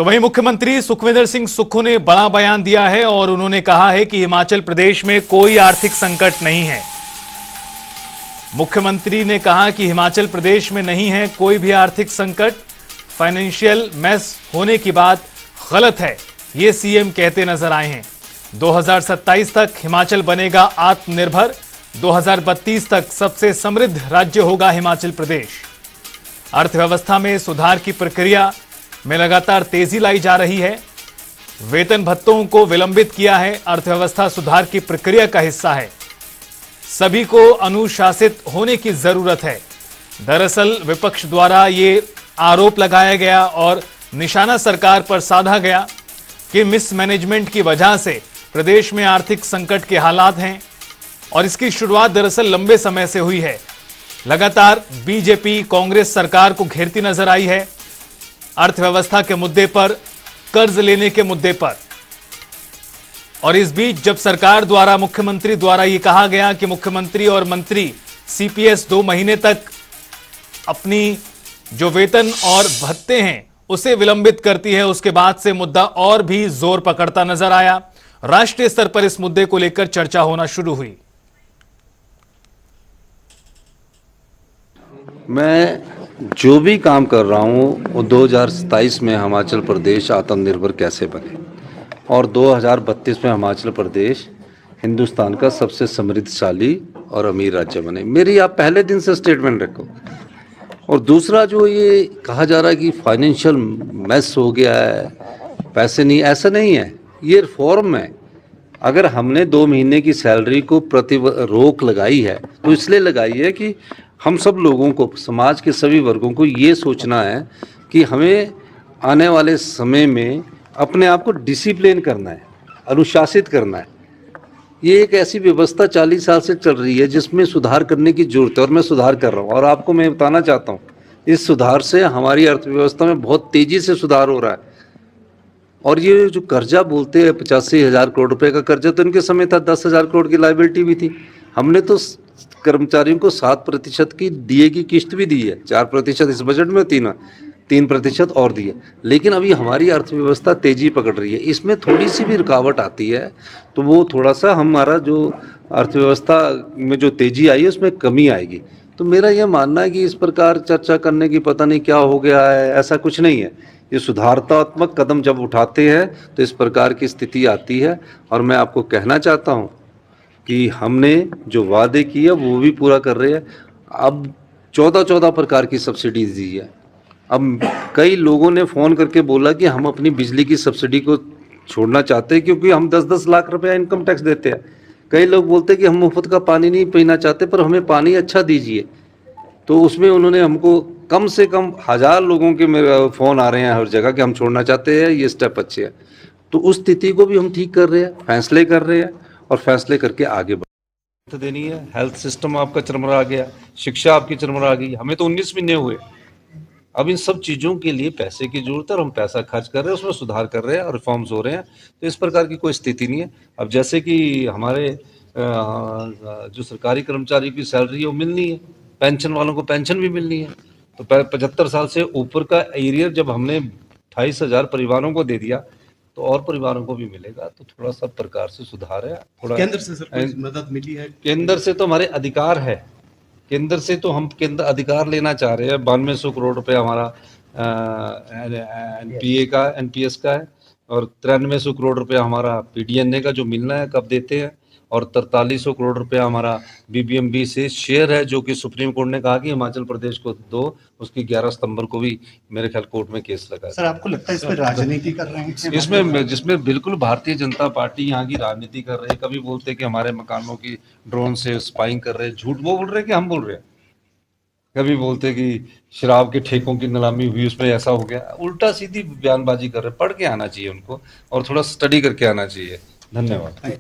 तो वहीं मुख्यमंत्री सुखविंदर सिंह सुक्खू ने बड़ा बयान दिया है और उन्होंने कहा है कि हिमाचल प्रदेश में कोई आर्थिक संकट नहीं है। मुख्यमंत्री ने कहा कि हिमाचल प्रदेश में नहीं है कोई भी आर्थिक संकट, फाइनेंशियल मेस होने की बात गलत है, ये सीएम कहते नजर आए हैं। 2027 तक हिमाचल बनेगा आत्मनिर्भर, 2032 तक सबसे समृद्ध राज्य होगा हिमाचल प्रदेश। अर्थव्यवस्था में सुधार की प्रक्रिया में लगातार तेजी लाई जा रही है। वेतन भत्तों को विलंबित किया है, अर्थव्यवस्था सुधार की प्रक्रिया का हिस्सा है। सभी को अनुशासित होने की जरूरत है। दरअसल विपक्ष द्वारा ये आरोप लगाया गया और निशाना सरकार पर साधा गया कि मिसमैनेजमेंट की वजह से प्रदेश में आर्थिक संकट के हालात हैं और इसकी शुरुआत दरअसल लंबे समय से हुई है। लगातार बीजेपी कांग्रेस सरकार को घेरती नजर आई है, अर्थव्यवस्था के मुद्दे पर, कर्ज लेने के मुद्दे पर। और इस बीच जब सरकार द्वारा, मुख्यमंत्री द्वारा यह कहा गया कि मुख्यमंत्री और मंत्री सीपीएस 2 महीने तक अपनी जो वेतन और भत्ते हैं उसे विलंबित करती है, उसके बाद से मुद्दा और भी जोर पकड़ता नजर आया। राष्ट्रीय स्तर पर इस मुद्दे को लेकर चर्चा होना शुरू हुई। मैं जो भी काम कर रहा हूँ वो 2027 में हिमाचल प्रदेश आत्मनिर्भर कैसे बने और 2032 में हिमाचल प्रदेश हिंदुस्तान का सबसे समृद्धशाली और अमीर राज्य बने। मेरी आप पहले दिन से स्टेटमेंट रखो। और दूसरा जो ये कहा जा रहा है कि फाइनेंशियल मेस हो गया है, पैसे नहीं, ऐसा नहीं है। ये रिफॉर्म है। अगर हमने 2 महीने की सैलरी को रोक लगाई है तो इसलिए लगाई है कि हम सब लोगों को, समाज के सभी वर्गों को ये सोचना है कि हमें आने वाले समय में अपने आप को डिसिप्लिन करना है, अनुशासित करना है। ये एक ऐसी व्यवस्था 40 साल से चल रही है जिसमें सुधार करने की जरूरत है और मैं सुधार कर रहा हूँ। और आपको मैं बताना चाहता हूँ, इस सुधार से हमारी अर्थव्यवस्था में बहुत तेजी से सुधार हो रहा है। और ये जो कर्जा बोलते हैं 85,000 करोड़ रुपए का कर्जा, तो इनके समय था 10,000 करोड़ की लायबिलिटी भी थी। हमने तो कर्मचारियों को 7% की डीए की किस्त भी दी है, 4% इस बजट में, 3% और दी है। लेकिन अभी हमारी अर्थव्यवस्था तेजी पकड़ रही है, इसमें थोड़ी सी भी रुकावट आती है तो वो थोड़ा सा हमारा जो अर्थव्यवस्था में जो तेजी आई है उसमें कमी आएगी। तो मेरा यह मानना है कि इस प्रकार चर्चा करने की पता नहीं क्या हो गया है, ऐसा कुछ नहीं है। ये सुधारात्मक कदम जब उठाते हैं तो इस प्रकार की स्थिति आती है। और मैं आपको कहना चाहता हूँ कि हमने जो वादे किए वो भी पूरा कर रहे हैं। अब 14 प्रकार की सब्सिडीज दी है। अब कई लोगों ने फ़ोन करके बोला कि हम अपनी बिजली की सब्सिडी को छोड़ना चाहते हैं क्योंकि हम 10-10 लाख रुपया इनकम टैक्स देते हैं। कई लोग बोलते हैं कि हम मुफ्त का पानी नहीं पीना चाहते, पर हमें पानी अच्छा दीजिए। तो उसमें उन्होंने हमको कम से कम 1000 लोगों के मेरे फ़ोन आ रहे हैं हर जगह कि हम छोड़ना चाहते हैं, ये स्टेप अच्छे हैं। तो उस स्थिति को भी हम ठीक कर रहे हैं, फैसले कर रहे हैं और फैसले करके आगे बढ़ देनी है। हेल्थ सिस्टम आपका चरमरा गया, शिक्षा आपकी चरमरा गई। हमें तो 19 महीने हुए। अब इन सब चीज़ों के लिए पैसे की जरूरत है और हम पैसा खर्च कर रहे हैं, उसमें सुधार कर रहे हैं और रिफॉर्म्स हो रहे हैं। तो इस प्रकार की कोई स्थिति नहीं है। अब जैसे कि हमारे जो सरकारी कर्मचारी की सैलरी है वो मिलनी है, पेंशन वालों को पेंशन भी मिलनी है। तो 75 साल से ऊपर का एरियर जब हमने 28,000 परिवारों को दे दिया तो और परिवारों को भी मिलेगा। तो थोड़ा सा प्रकार से सुधार है। थोड़ा केंद्र से सर कोई मदद मिली है? केंद्र से तो हमारे अधिकार है, केंद्र से तो हम केंद्र अधिकार लेना चाह रहे हैं। 9200 करोड़ रुपए हमारा एनपीएस का है और 9300 करोड़ रुपया हमारा पीडीएनए का जो मिलना है, कब देते हैं। और 4300 करोड़ रुपया हमारा बीबीएमबी से शेयर है, जो कि सुप्रीम कोर्ट ने कहा कि हिमाचल प्रदेश को दो। उसकी 11 सितंबर को भी मेरे ख्याल कोर्ट में केस लगा है। सर, आपको लगता है इसमें राजनीति कर रहे हैं? इसमें जिसमें बिल्कुल भारतीय जनता पार्टी यहाँ की राजनीति कर रही है। कभी बोलते हैं कि हमारे मकानों की ड्रोन से स्पाइंग कर रहे हैं, झूठ वो बोल रहे हैं कि हम बोल रहे हैं। कभी बोलते कि शराब के ठेकों की नीलामी हुई, उसमें ऐसा हो गया। उल्टा सीधी बयानबाजी कर रहे हैं। पढ़ के आना चाहिए उनको और थोड़ा स्टडी करके आना चाहिए। धन्यवाद।